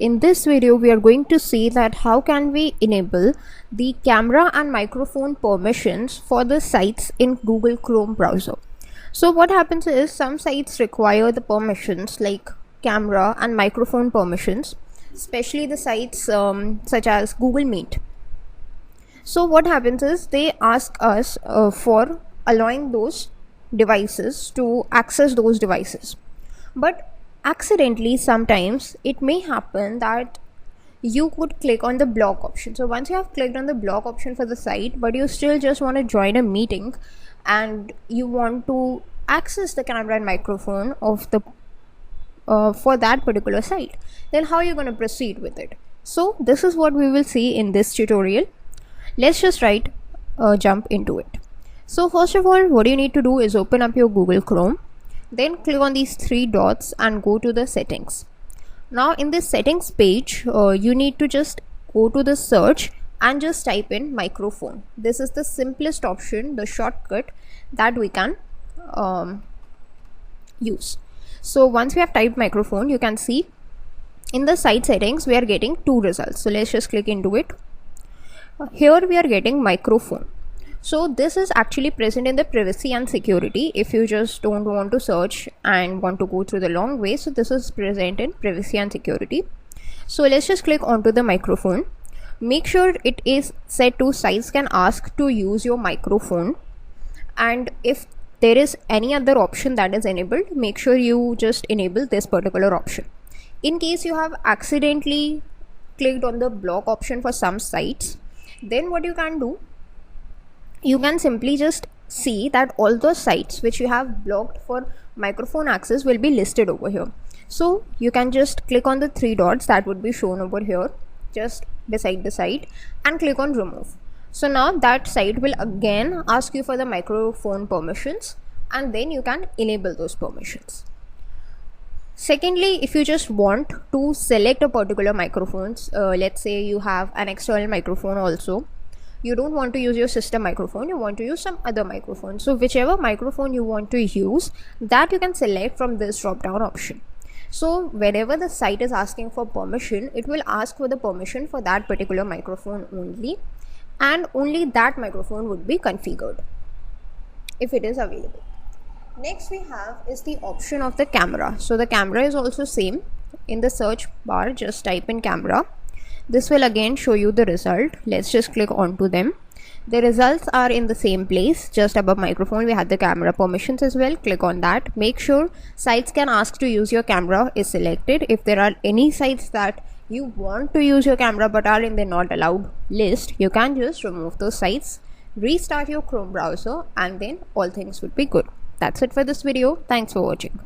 In this video, we are going to see that how can we enable the camera and microphone permissions for the sites in Google Chrome browser. So what happens is some sites require the permissions like camera and microphone permissions, especially the sites such as Google Meet. So what happens is they ask us for allowing those devices to access those devices. But accidentally sometimes it may happen that you could click on the block option. So once you have clicked on the block option for the site, but you still just want to join a meeting and you want to access the camera and microphone of the for that particular site, then how are you going to proceed with it? So this is what we will see in this tutorial. Let's just jump into it. So first of all, what you need to do is open up your Google Chrome. Then click on these three dots and go to the settings. Now in this settings page, you need to just go to the search and just type in microphone. This is the simplest option, the shortcut that we can use. So once we have typed microphone, you can see in the site settings we are getting two results. So let's just click into it. Here we are getting microphone. So this is actually present in the privacy and security if you just don't want to search and want to go through the long way. So this is present in privacy and security. So let's just click onto the microphone. Make sure it is set to sites can ask to use your microphone, and if there is any other option that is enabled, make sure you just enable this particular option. In case you have accidentally clicked on the block option for some sites, then what you can do, you can simply just see that all those sites which you have blocked for microphone access will be listed over here. So you can just click on the three dots that would be shown over here just beside the site and click on remove. So now that site will again ask you for the microphone permissions, and then you can enable those permissions. Secondly, if you just want to select a particular microphones, let's say you have an external microphone also, you don't want to use your system microphone, you want to use some other microphone. So whichever microphone you want to use, that you can select from this drop down option. So whenever the site is asking for permission, it will ask for the permission for that particular microphone only, and only that microphone would be configured if it is available. Next we have is the option of the camera. So the camera is also same. In the search bar, just type in camera. This will again show you the result. Let's just click onto them. The results are in the same place. Just above microphone we have the camera permissions as well. Click on that. Make sure sites can ask to use your camera is selected. If there are any sites that you want to use your camera but are in the not allowed list, you can just remove those sites, restart your Chrome browser, and then all things would be good. That's it for this video. Thanks for watching.